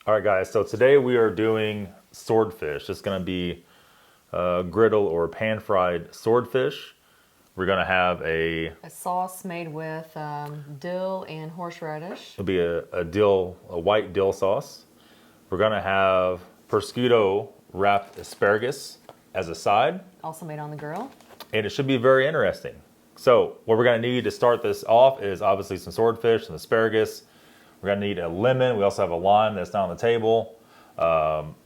All right, guys, so today we are doing swordfish. It's gonna be griddle or pan-fried swordfish. We're gonna have A sauce made with dill and horseradish. it'll be a white dill sauce. We're gonna have prosciutto wrapped asparagus as a side. Also made on the grill. And it should be very interesting. So what we're gonna need to start this off is obviously some swordfish and asparagus. We're gonna need a lemon. We also have a lime that's not on the table.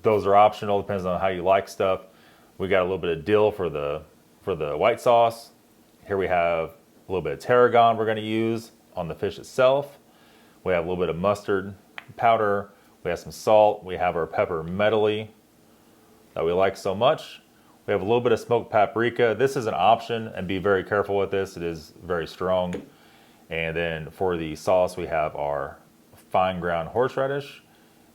Those are optional, depends on how you like stuff. We got a little bit of dill for the white sauce. Here we have a little bit of tarragon we're gonna use on the fish itself. We have a little bit of mustard powder. We have some salt. We have our pepper medley that we like so much. We have a little bit of smoked paprika. This is an option, and be very careful with this. It is very strong. And then for the sauce, we have our fine ground horseradish.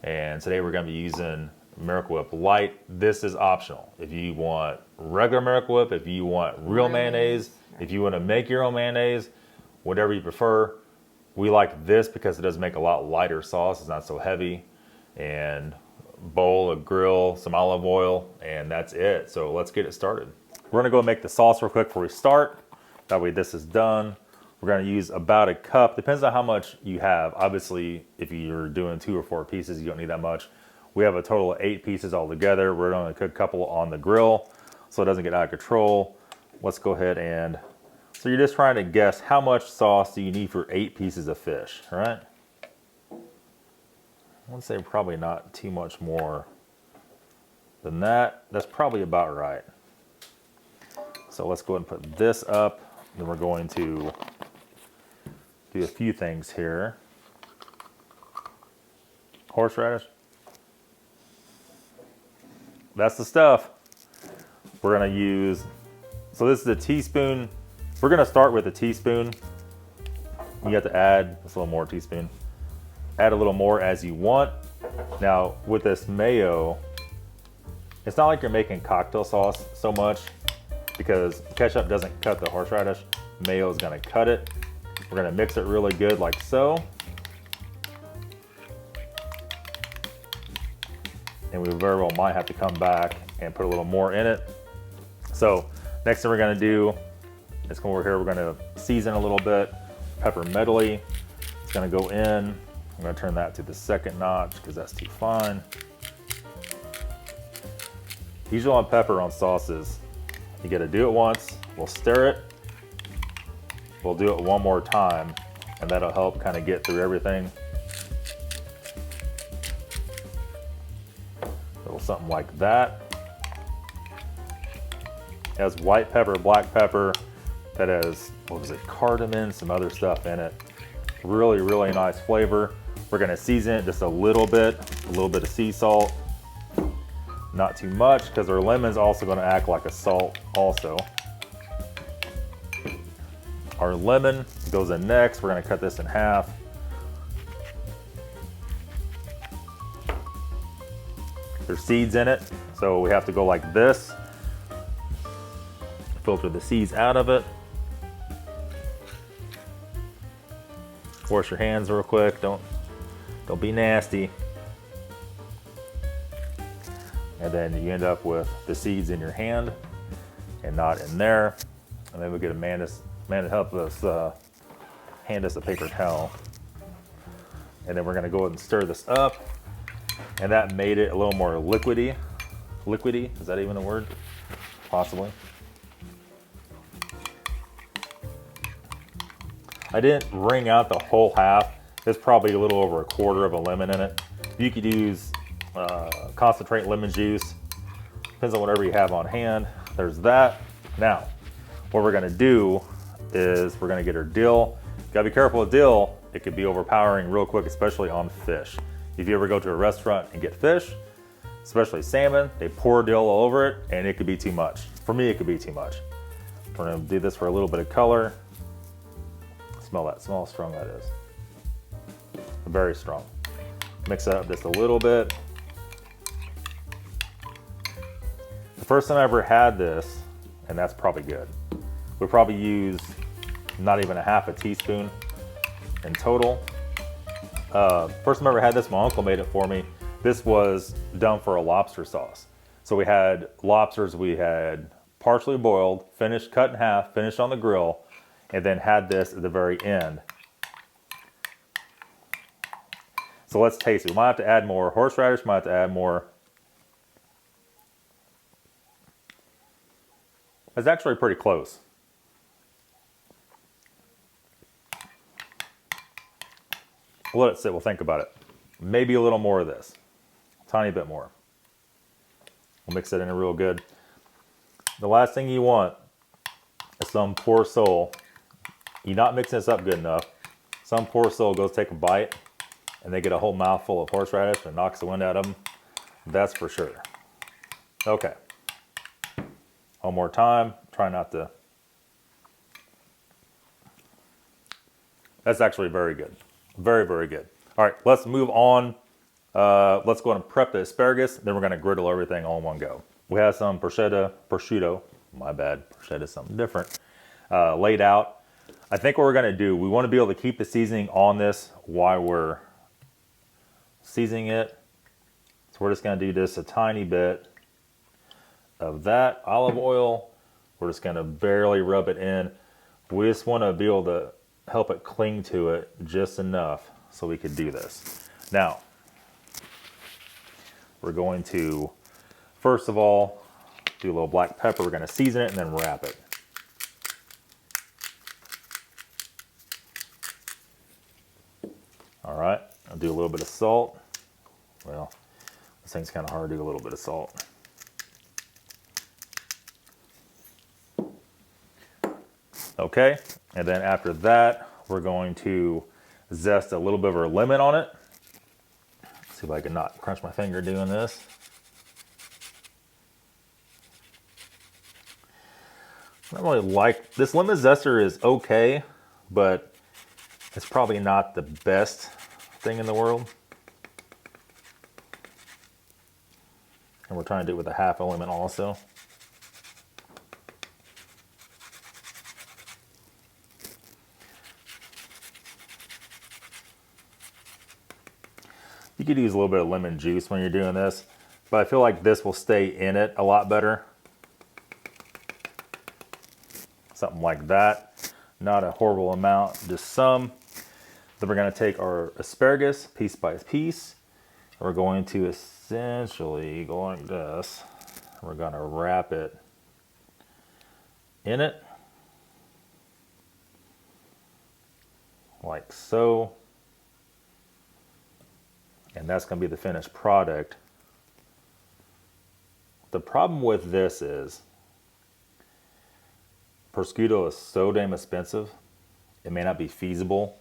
And today we're gonna be using Miracle Whip Light. This is optional. If you want regular Miracle Whip, if you want real mayonnaise, if you wanna make your own mayonnaise, whatever you prefer. We like this because it does make a lot lighter sauce. It's not so heavy. And bowl, a grill, some olive oil, and that's it. So let's get it started. We're gonna go make the sauce real quick before we start. That way this is done. We're gonna use about a cup, depends on how much you have. Obviously, if you're doing 2 or 4 pieces, you don't need that much. We have a total of 8 pieces all together. We're gonna cook a couple on the grill so it doesn't get out of control. Let's go ahead and, so you're just trying to guess how much sauce do you need for 8 pieces of fish, all right? I would say probably not too much more than that. That's probably about right. So let's go ahead and put this up. Then we're going to do a few things here. Horseradish. That's the stuff. We're gonna use, so this is a teaspoon. We're gonna start with a teaspoon. You have to add just a little more teaspoon. Add a little more as you want. Now with this mayo, it's not like you're making cocktail sauce so much because ketchup doesn't cut the horseradish. Mayo is gonna cut it. We're gonna mix it really good like so. And we very well might have to come back and put a little more in it. So next thing we're gonna do is come over here, we're gonna season a little bit. Pepper medley, it's gonna go in. I'm gonna turn that to the second notch because that's too fine. Usually on pepper on sauces, you gotta do it once, we'll stir it. We'll do it one more time and that'll help kind of get through everything. Little something like that. It has white pepper, black pepper, that has, what was it, cardamom, some other stuff in it. Really, really nice flavor. We're gonna season it just a little bit of sea salt. Not too much, because our lemon's also gonna act like a salt also. Our lemon goes in next. We're gonna cut this in half. There's seeds in it, so we have to go like this. Filter the seeds out of it. Wash your hands real quick, don't be nasty. And then you end up with the seeds in your hand and not in there. And then we get Amanda to help us hand us a paper towel. And then we're gonna go ahead and stir this up. And that made it a little more liquidy. Liquidy, is that even a word? Possibly. I didn't wring out the whole half. There's probably a little over a quarter of a lemon in it. You could use concentrate lemon juice. Depends on whatever you have on hand. There's that. Now, what we're gonna do is we're gonna get our dill. Gotta be careful with dill. It could be overpowering real quick, especially on fish. If you ever go to a restaurant and get fish, especially salmon, they pour dill all over it and it could be too much. For me, it could be too much. We're gonna do this for a little bit of color. Smell that, smell how strong that is. Very strong. Mix that up just a little bit. The first time I ever had this, and that's probably good, we probably use not even a half a teaspoon in total. First time I ever had this, my uncle made it for me. This was done for a lobster sauce. So we had lobsters, we had partially boiled, finished, cut in half, finished on the grill, and then had this at the very end. So let's taste it. We might have to add more horseradish, might have to add more. It's actually pretty close. We'll let it sit, we'll think about it. Maybe a little more of this. A tiny bit more. We'll mix it in real good. The last thing you want is some poor soul. You're not mixing this up good enough. Some poor soul goes take a bite and they get a whole mouthful of horseradish and knocks the wind out of them. That's for sure. Okay. One more time. Try not to. That's actually very good. Very, very good. All right, let's move on. Let's go ahead and prep the asparagus. Then we're going to griddle everything all in one go. We have some prosciutto, my bad, prosciutto is something different, laid out. I think what we're going to do, we want to be able to keep the seasoning on this while we're seasoning it. So we're just going to do just a tiny bit of that olive oil. We're just going to barely rub it in. We just want to be able to help it cling to it just enough so we could do this. Now, we're going to, first of all, do a little black pepper. We're going to season it and then wrap it. All right, I'll do a little bit of salt. Well, this thing's kind of hard to do a little bit of salt. Okay, and then after that, we're going to zest a little bit of our lemon on it. Let's see if I can not crunch my finger doing this. I don't really like, this lemon zester is okay, but it's probably not the best thing in the world. And we're trying to do it with a half a lemon also. You could use a little bit of lemon juice when you're doing this, but I feel like this will stay in it a lot better. Something like that. Not a horrible amount, just some. Then we're going to take our asparagus piece by piece. We're going to essentially go like this. We're going to wrap it in it. Like so. And that's going to be the finished product. The problem with this is prosciutto is so damn expensive. It may not be feasible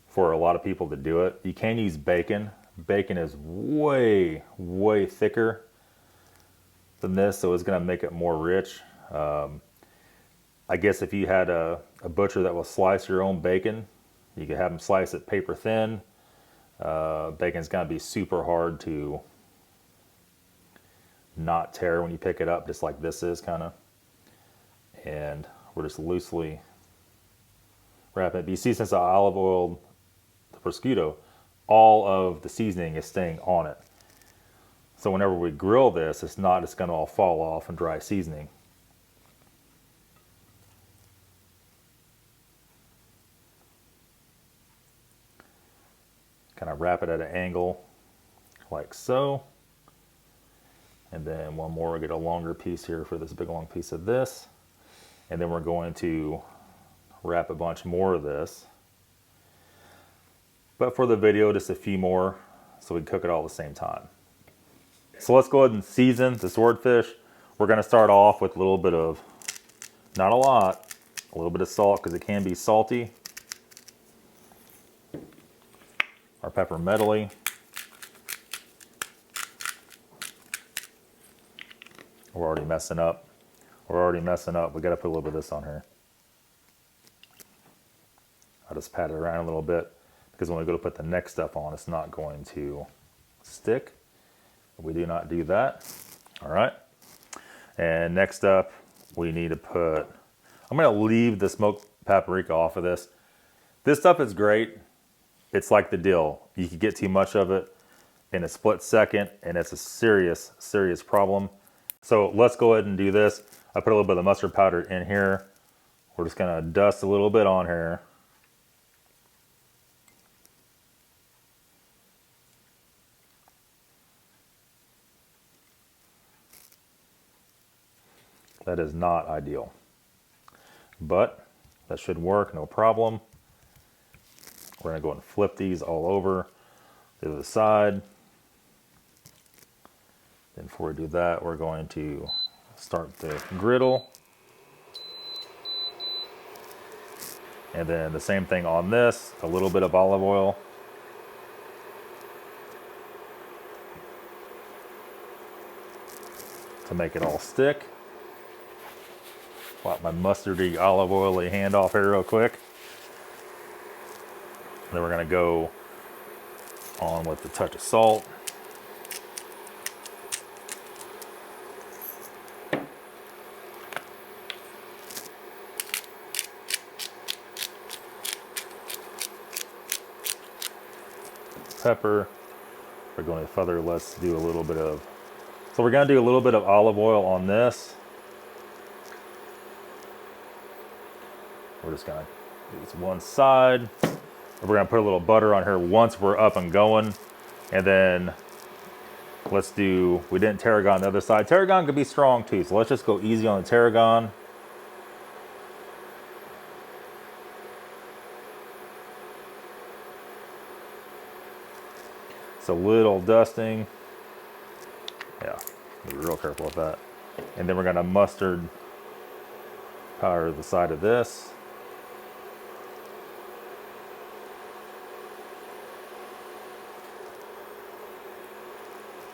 for a lot of people to do it. You can use bacon. Bacon is way, way thicker than this, so it's going to make it more rich. I guess if you had a butcher that will slice your own bacon, you could have them slice it paper thin. Bacon's going to be super hard to not tear when you pick it up, just like this is kind of. And we're just loosely wrapping it. But you see, since I olive oiled the prosciutto, all of the seasoning is staying on it. So whenever we grill this, it's not just going to all fall off and dry seasoning. Kind of wrap it at an angle like so. And then one more, get a longer piece here for this big long piece of this. And then we're going to wrap a bunch more of this. But for the video, just a few more so we can cook it all at the same time. So let's go ahead and season the swordfish. We're going to start off with a little bit of, not a lot, a little bit of salt because it can be salty. Our pepper medley. We're already messing up. We're already messing up. We got to put a little bit of this on here. I'll just pat it around a little bit because when we go to put the next stuff on, it's not going to stick. We do not do that. All right. And next up, we need to put, I'm going to leave the smoked paprika off of this. This stuff is great. It's like the dill. You can get too much of it in a split second, and it's a serious, serious problem. So let's go ahead and do this. I put a little bit of mustard powder in here. We're just gonna dust a little bit on here. That is not ideal, but that should work, no problem. We're gonna go and flip these all over to the side. Then before we do that, we're going to start the griddle. And then the same thing on this, a little bit of olive oil. To make it all stick. Wipe my mustardy, olive oily hand off here real quick. Then we're gonna go on with a touch of salt. Pepper. We're going further, let's do a little bit of, so we're gonna do a little bit of olive oil on this. We're just gonna do this one side. We're gonna put a little butter on here once we're up and going. And then let's do, we didn't tarragon the other side. Tarragon could be strong too, so let's just go easy on the tarragon. It's a little dusting. Yeah, be real careful with that. And then we're gonna mustard powder the side of this.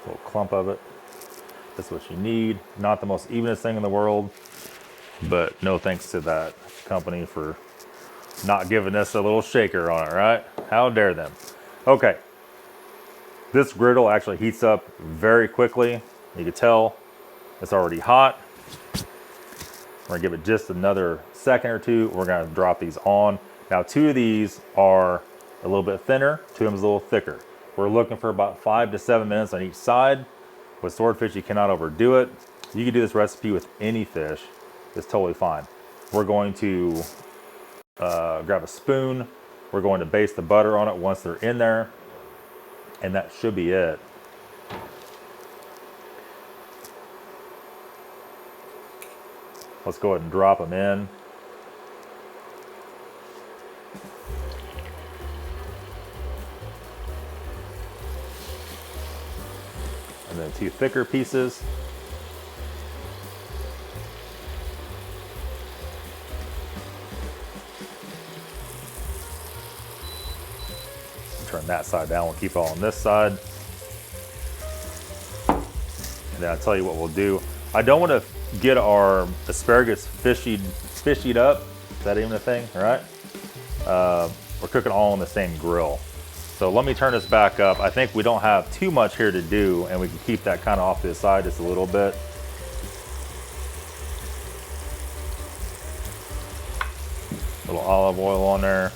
A little clump of it. That's what you need. Not the most evenest thing in the world, but no thanks to that company for not giving us a little shaker on it, right? How dare them. Okay. This griddle actually heats up very quickly. You can tell it's already hot. We're gonna give it just another second or two. We're gonna drop these on. Now, 2 of these are a little bit thinner, 2 of them is a little thicker. We're looking for about 5 to 7 minutes on each side. With swordfish, you cannot overdo it. You can do this recipe with any fish. It's totally fine. We're going to grab a spoon. We're going to baste the butter on it once they're in there. And that should be it. Let's go ahead and drop them in. And then 2 thicker pieces. Turn that side down, we'll keep it all on this side. And then I'll tell you what we'll do. I don't want to get our asparagus fishied up. Is that even a thing, all right? We're cooking all on the same grill. So let me turn this back up. I think we don't have too much here to do, and we can keep that kind of off to the side just a little bit. A little olive oil on there.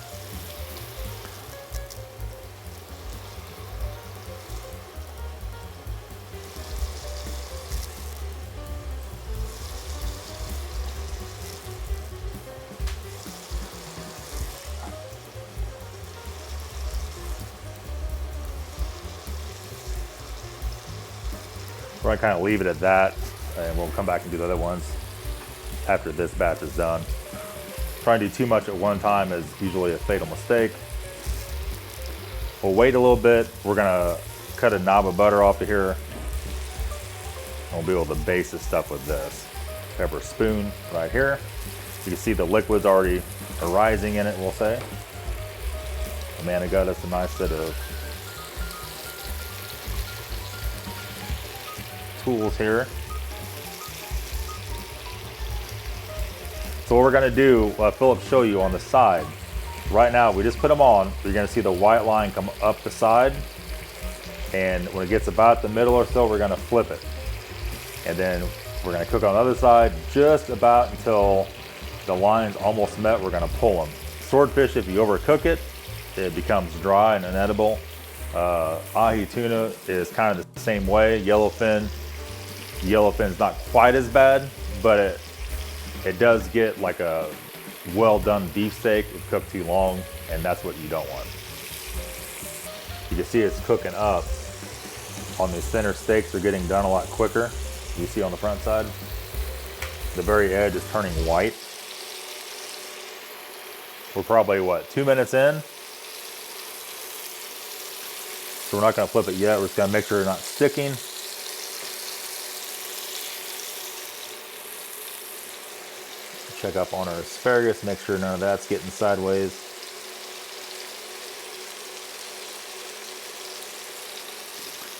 We're gonna kind of leave it at that, and we'll come back and do the other ones after this batch is done. Trying to do too much at one time is usually a fatal mistake. We'll wait a little bit. We're gonna cut a knob of butter off of here. We'll be able to baste this stuff with this. Grab our spoon right here. You can see the liquid's already arising in it, we'll say. Amanda got us a nice set of tools here. So what we're gonna do, Philip show you on the side. Right now, we just put them on. You're gonna see the white line come up the side. And when it gets about the middle or so, we're gonna flip it. And then we're gonna cook on the other side just about until the line's almost met. We're gonna pull them. Swordfish, if you overcook it, it becomes dry and inedible. Ahi tuna is kind of the same way. Yellowfin. Yellowfin's not quite as bad, but it does get like a well done beefsteak if cooked too long, and that's what you don't want. You can see it's cooking up. On these thinner steaks, they're getting done a lot quicker. You see on the front side, the very edge is turning white. We're probably, what, 2 minutes in? So we're not gonna flip it yet. We're just gonna make sure they're not sticking. Check up on our asparagus, make sure none of that's getting sideways.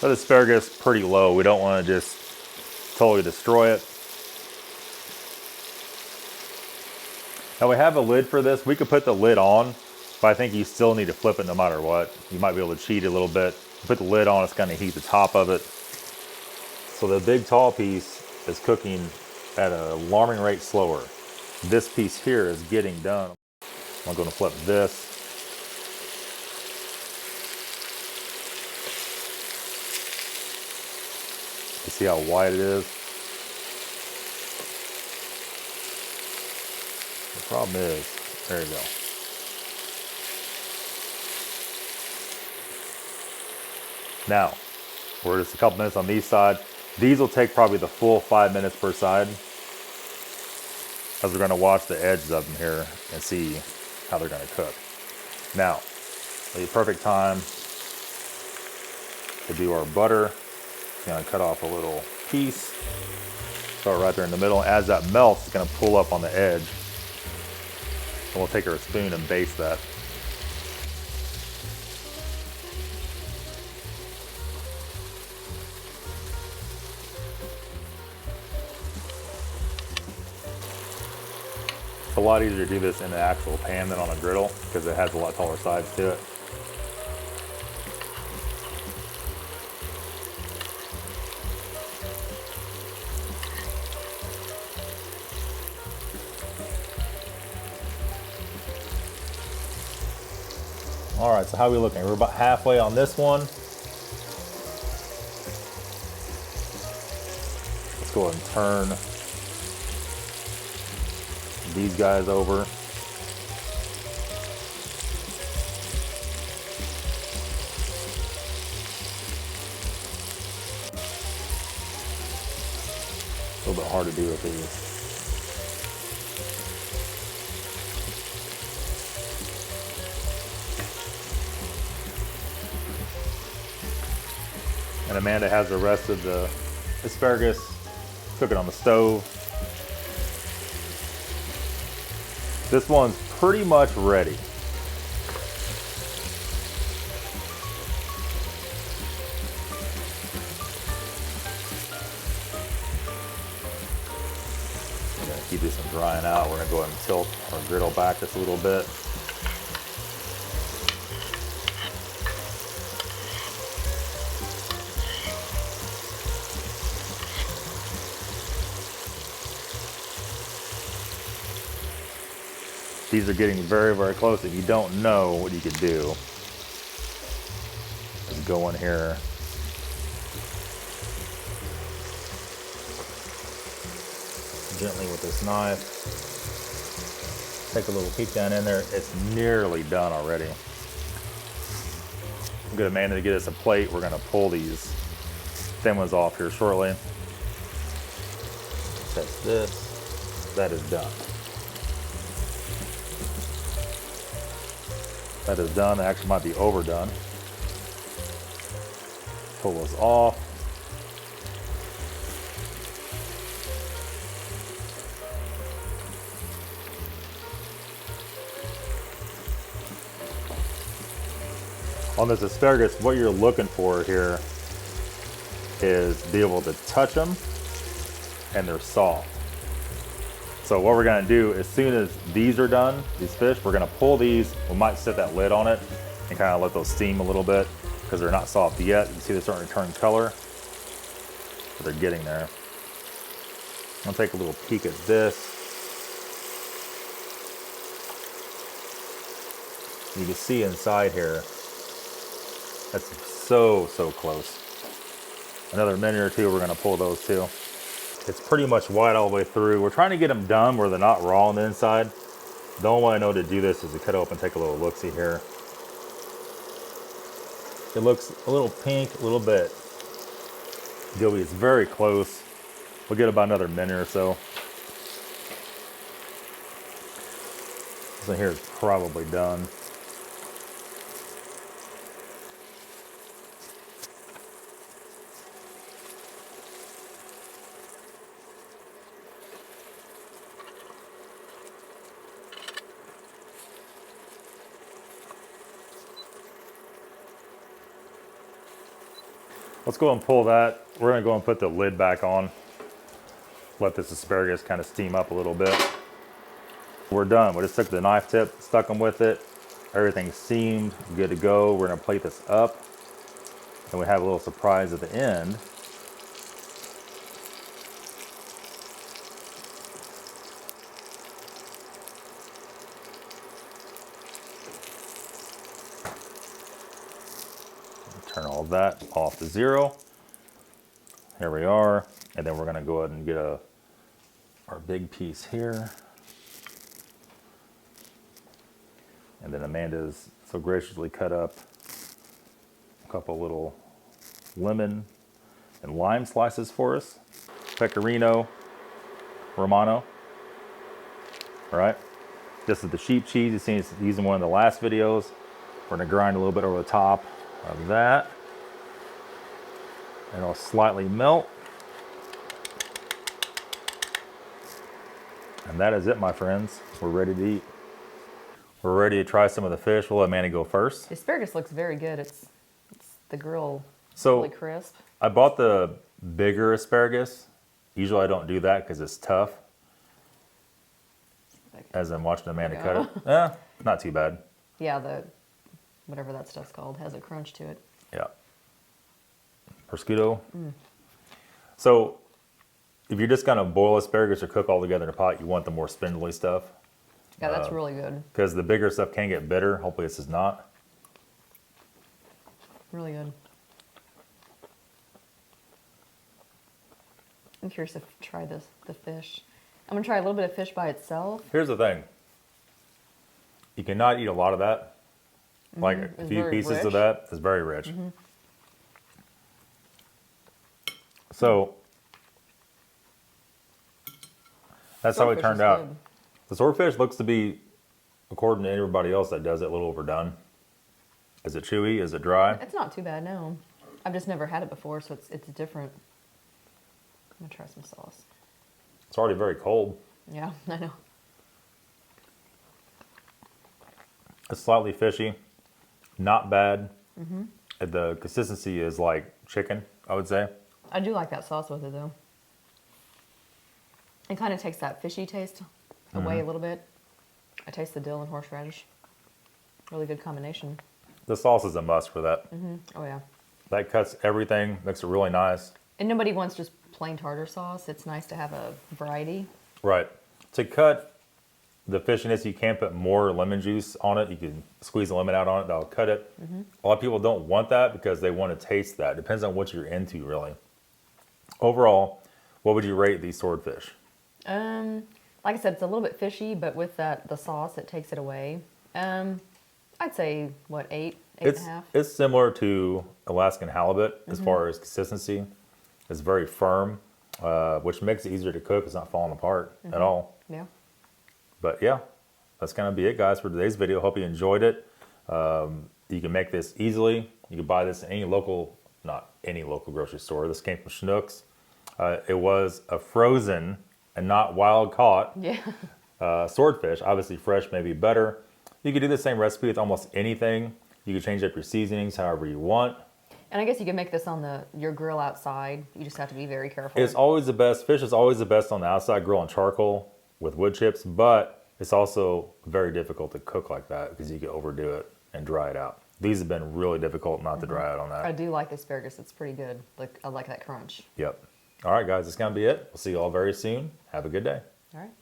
Let asparagus pretty low. We don't want to just totally destroy it. Now we have a lid for this. We could put the lid on, but I think you still need to flip it no matter what. You might be able to cheat a little bit. Put the lid on, it's going to heat the top of it. So the big tall piece is cooking at an alarming rate slower. This piece here is getting done. I'm going to flip this. You see how wide it is? The problem is, there you go. Now, we're just a couple minutes on these side. These will take probably the full 5 minutes per side, as we're gonna watch the edges of them here and see how they're gonna cook. Now, the perfect time to do our butter. Gonna cut off a little piece, throw it right there in the middle. As that melts, it's gonna pull up on the edge. And we'll take our spoon and baste that. It's a lot easier to do this in the actual pan than on a griddle because it has a lot taller sides to it. All right, so how are we looking? We're about halfway on this one. Let's go ahead and turn these guys over. A little bit hard to do with these. And Amanda has the rest of the asparagus cooking on the stove. This one's pretty much ready. We're gonna keep this from drying out. We're gonna go ahead and tilt our griddle back just a little bit. These are getting very, very close. If you don't know what you could do, just go in here. Gently with this knife. Take a little peek down in there. It's nearly done already. I'm gonna Amanda to get us a plate. We're gonna pull these thin ones off here shortly. That's this. That is done. That is done. It actually might be overdone. Pull those off. On this asparagus, what you're looking for here is be able to touch them and they're soft. So what we're gonna do, as soon as these are done, these fish, we're gonna pull these. We might set that lid on it and kind of let those steam a little bit because they're not soft yet. You can see they're starting to turn color, but they're getting there. I'll take a little peek at this. You can see inside here, That's so, so close. Another minute or two, we're gonna pull those too. It's pretty much white all the way through. We're trying to get them done where they're not raw on the inside. The only way I know to do this is to cut it open and take a little look-see here. It looks a little pink, a little bit gooey. It's very close. We'll get about another minute or so. This one here is probably done. Let's go and pull that. We're gonna go and put the lid back on. Let this asparagus kind of steam up a little bit. We're done. We just took the knife tip, stuck them with it. Everything's seamed, good to go. We're gonna plate this up. And we have a little surprise at the end. Turn all of that off to 0. Here we are. And then we're gonna go ahead and get our big piece here. And then Amanda's so graciously cut up a couple little lemon and lime slices for us. Pecorino Romano. All right. This is the sheep cheese. You've seen us using one of the last videos. We're gonna grind a little bit over the top of that. And it'll slightly melt. And that is it, my friends. We're ready to eat. We're ready to try some of the fish. We'll let Manny go first. The asparagus looks very good. It's the grill So really crisp. I bought the bigger asparagus. Usually I don't do that because it's tough. As I'm watching Amanda cut it. Not too bad. Yeah, the whatever that stuff's called has a crunch to it. Yeah. Prosciutto. So if you're just gonna boil asparagus or cook all together in a pot, you want the more spindly stuff. Yeah, that's really good. Because the bigger stuff can get bitter. Hopefully this is not. Really good. I'm curious to try the fish. I'm gonna try a little bit of fish by itself. Here's the thing. You cannot eat a lot of that. Like a It's few very pieces rich. of that is very rich. So that's how it Swordfish turned is out. good. The swordfish looks to be, according to everybody else that does it, a little overdone. Is it chewy? Is it dry? It's not too bad, no. I've just never had it before, so it's different. I'm gonna try some sauce. It's already very cold. Yeah, I know. It's slightly fishy. Not bad. The consistency is like chicken, I would say. I do like that sauce with it though. It kind of takes that fishy taste away a little bit. I taste the dill and horseradish. Really good combination. The sauce is a must for that. Oh yeah. That cuts everything, makes it really nice. And nobody wants just plain tartar sauce. It's nice to have a variety. Right. To cut the fishiness, you can put more lemon juice on it. You can squeeze the lemon out on it. That'll cut it. A lot of people don't want that because they want to taste that. Depends on what you're into, really. Overall, what would you rate these swordfish? Like I said, it's a little bit fishy, but with the sauce, it takes it away. I'd say, what, 8 and a half? It's similar to Alaskan halibut as far as consistency. It's very firm, which makes it easier to cook. It's not falling apart at all. Yeah. But yeah, that's going to be it, guys, for today's video. Hope you enjoyed it. You can make this easily. You can buy this in any local, not any local grocery store. This came from Schnucks. It was a frozen and not wild caught swordfish. Obviously fresh may be better. You could do the same recipe with almost anything. You can change up your seasonings however you want. And I guess you can make this on your grill outside. You just have to be very careful. It's always the best. Fish is always the best on the outside grill on charcoal with wood chips, but it's also very difficult to cook like that because you can overdo it and dry it out. These have been really difficult not to dry out on that. I do like the asparagus. It's pretty good. I like that crunch. Yep. All right, guys, that's going to be it. We'll see you all very soon. Have a good day. All right.